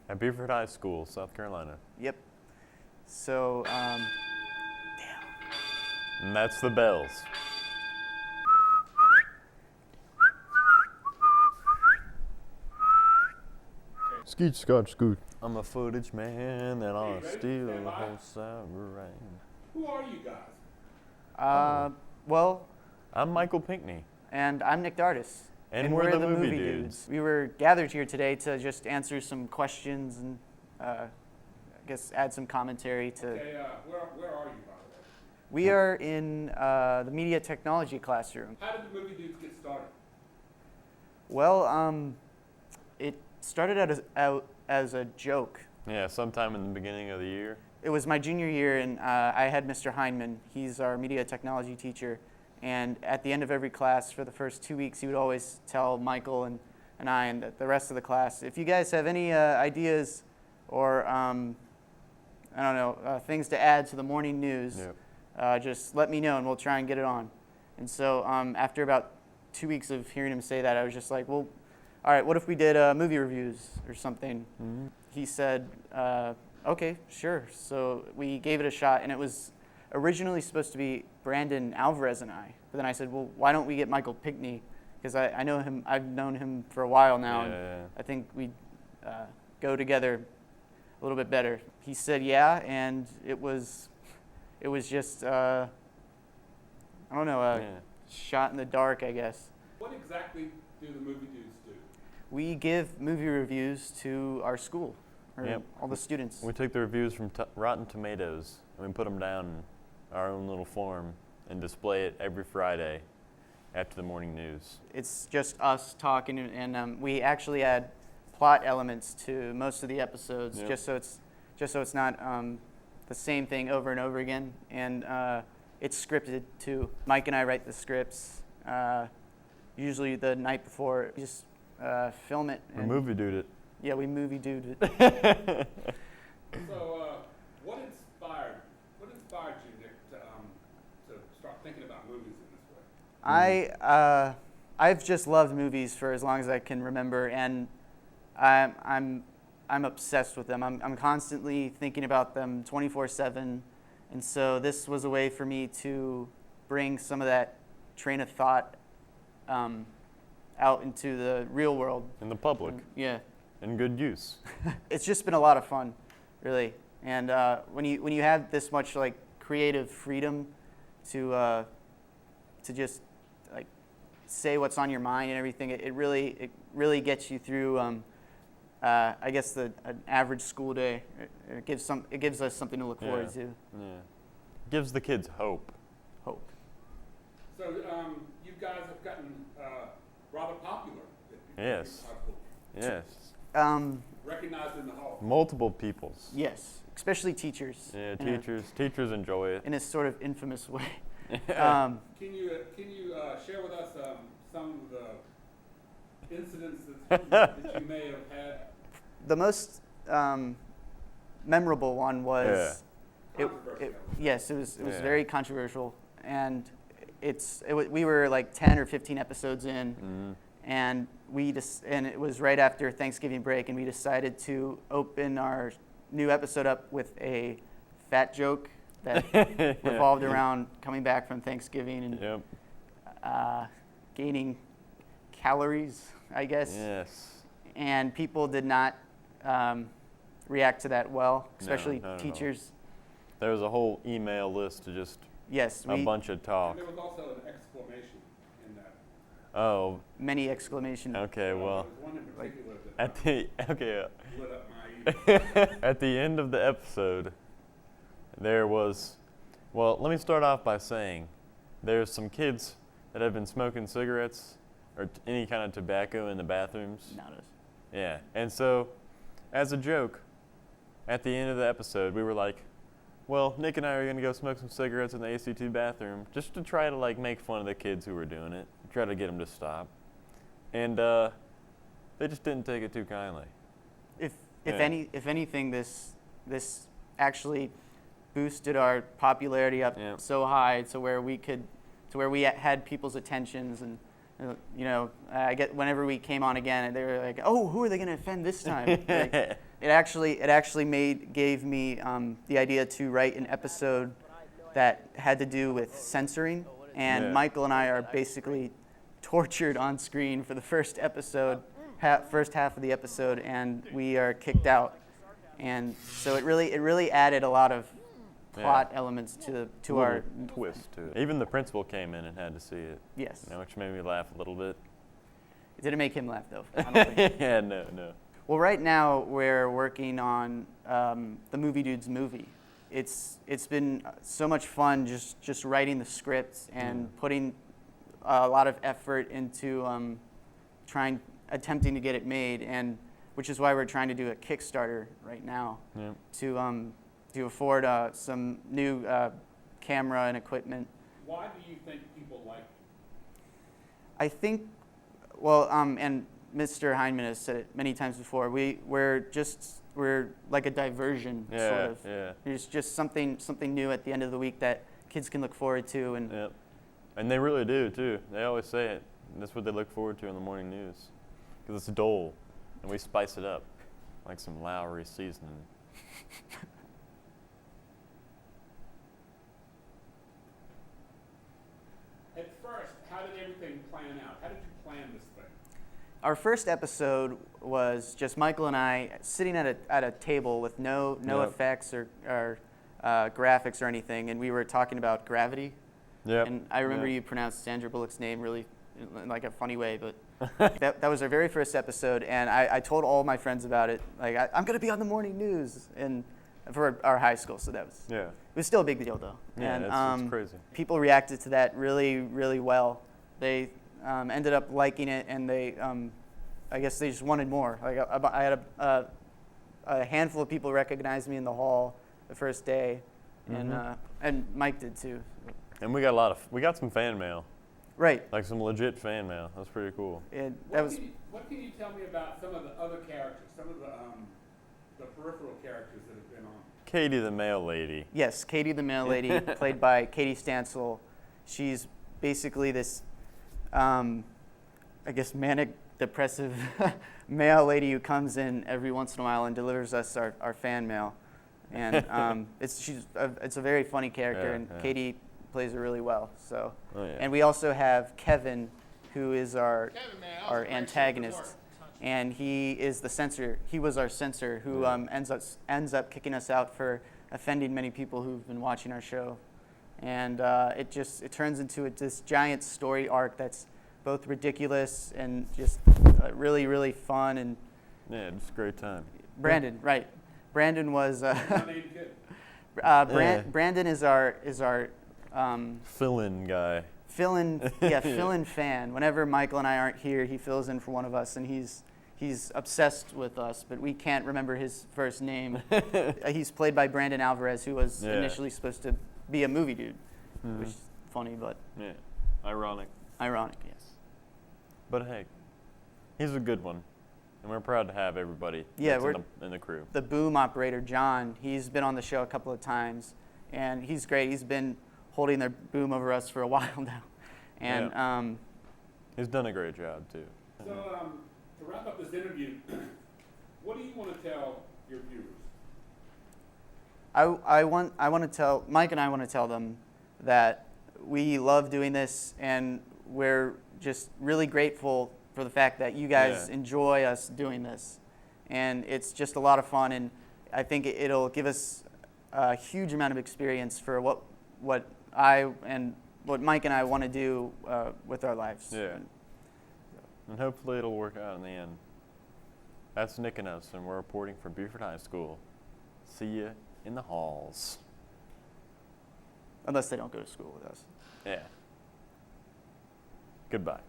At Beaufort High School, South Carolina. Yep. So, And that's the bells. Skeet, scotch, scoot. I'm a footage man, and I'll ready? steal Stand the by. whole sovereign. Who are you guys? well, I'm Michael Pinckney. and I'm Nick Dardis. And we're the movie dudes. We were gathered here today to just answer some questions and I guess add some commentary to. Hey, where are you, by the way? We are in the media technology classroom. How did the movie dudes get started? Well, it started out as a joke. Yeah, sometime in the beginning of the year. It was my junior year, and I had Mr. Heineman. He's our media technology teacher. And at the end of every class, for the first 2 weeks, he would always tell Michael and I and the rest of the class, if you guys have any ideas or, I don't know, things to add to the morning news, just let me know and we'll try and get it on. And so after about 2 weeks of hearing him say that, I was just like, well, all right, what if we did movie reviews or something? Mm-hmm. He said, okay, sure. So we gave it a shot, and it was originally supposed to be Brandon Alvarez and I. But then I said, well, why don't we get Michael Pinckney? Because I know him, I've known him for a while now, and I think we'd go together a little bit better. He said, yeah, and it was just, I don't know, shot in the dark, I guess. What exactly do the movie dudes do? We give movie reviews to our school, or all the students. We take the reviews from Rotten Tomatoes and we put them down in our own little form and display it every Friday after the morning news. It's just us talking, and we actually add plot elements to most of the episodes, just so it's not the same thing over and over again. And it's scripted too. Mike and I write the scripts. Usually the night before, we just film it. We movie dude it. Yeah, we movie dude it. So, what inspired you, Nick, to start thinking about movies in this way? I've just loved movies for as long as I can remember, and I'm obsessed with them. I'm constantly thinking about them 24/7, and so this was a way for me to bring some of that train of thought out into the real world. In the public. Yeah. In good use. It's just been a lot of fun, really. And when you have this much like creative freedom to just like say what's on your mind and everything, it really gets you through. I guess an average school day. It gives us something to look forward to. Yeah. Gives the kids hope. Hope. So, you guys have gotten rather popular at Yes. high school. Yes. Recognized in the hall. Multiple peoples. Yes, especially teachers. Yeah, teachers enjoy it. In a sort of infamous way. Can you share with us some of the incidents that you may have had? The most memorable one was, yes, it was very controversial, and we were like 10 or 15 episodes in, and and it was right after Thanksgiving break, and we decided to open our new episode up with a fat joke that revolved around coming back from Thanksgiving and gaining calories, I guess. Yes. And people did not react to that well, especially teachers. There was a whole email list to just a bunch of talk. And there was also an exclamation in that. Oh. Many exclamation. Okay, well. There was one in particular that lit up my email. At the end of the episode, there was, well, let me start off by saying there's some kids that have been smoking cigarettes or any kind of tobacco in the bathrooms. Not us. Yeah, and so as a joke, at the end of the episode, we were like, well, Nick and I are going to go smoke some cigarettes in the AC2 bathroom just to try to like make fun of the kids who were doing it, try to get them to stop. And they just didn't take it too kindly. If anything, this actually boosted our popularity up so high to where we had people's attentions, and I get whenever we came on again, they were like, "Oh, who are they going to offend this time?" Like, it actually gave me the idea to write an episode that had to do with censoring, and Yeah. Michael and I are basically tortured on screen for the first episode, first half of the episode, and we are kicked out. And so it really added a lot of plot elements to our twist to it. Even the principal came in and had to see it, yes. which made me laugh a little bit. It didn't make him laugh though. I don't think. Yeah, no. Well, right now we're working on the Movie Dudes movie. It's been so much fun just writing the script and putting a lot of effort into attempting to get it made, and which is why we're trying to do a Kickstarter right now Yeah. to afford some new camera and equipment. Why do you think people like it? I think, well, and Mr. Heineman has said it many times before. We're like a diversion, Yeah, sort of. yeah. It's just something new at the end of the week that kids can look forward to, and Yep. And they really do, too. They always say it. That's what they look forward to in the morning news. Because it's dull, and we spice it up like some Lowry seasoning. At first, how did everything plan out? How did you plan this thing? our first episode was just Michael and I sitting at a table with no Yep. effects or graphics or anything, and we were talking about gravity. Yep. And I remember Yep. you pronounced Sandra Bullock's name really in like a funny way, but that was our very first episode, and I told all my friends about it. Like, I'm going to be on the morning news and for our high school, so it Yeah. was still a big deal, though. Yeah, And it's crazy. people reacted to that really, really well. They ended up liking it, and they, I guess they just wanted more. Like, I had a handful of people recognize me in the hall the first day, and Mike did too. And we got some fan mail, Right. like some legit fan mail. That's pretty cool. And What that was what can you tell me about some of the other characters, some of the peripheral characters that have been on? Katie the mail lady. Yes, Katie the mail lady, played by Katie Stansel. She's basically this, I guess, manic depressive mail lady who comes in every once in a while and delivers us our fan mail. And it's a very funny character, Yeah, and yeah. Katie plays her really well. So, Oh, yeah. and we also have Kevin, who is our antagonist, and he is the censor. He was our censor who Yeah. ends up kicking us out for offending many people who've been watching our show, and it turns into this giant story arc that's both ridiculous and just really, really fun. And Yeah, just a great time. Brandon, right? Brandon was Unnamed kid. Yeah. Brandon is our Fill-in guy. fill-in fan. Whenever Michael and I aren't here, he fills in for one of us, and he's obsessed with us, but we can't remember his first name. He's played by Brandon Alvarez, who was Yeah. initially supposed to be a movie dude, which is funny but Yeah. Ironic. ironic, yes. But hey, he's a good one. And we're proud to have everybody Yeah, that's in the crew. The boom operator, John, he's been on the show a couple of times, and he's great. He's been holding their boom over us for a while now. And He's done a great job, too. So to wrap up this interview, what do you want to tell your viewers? I want to tell Mike and I want to tell them that we love doing this, and we're just really grateful for the fact that you guys Yeah. enjoy us doing this, and it's just a lot of fun, and I think it'll give us a huge amount of experience for what Mike and I want to do with our lives. Yeah. And hopefully it'll work out in the end. That's Nick and us, and we're reporting from Buford High School. See you in the halls. Unless they don't go to school with us. Yeah. Goodbye.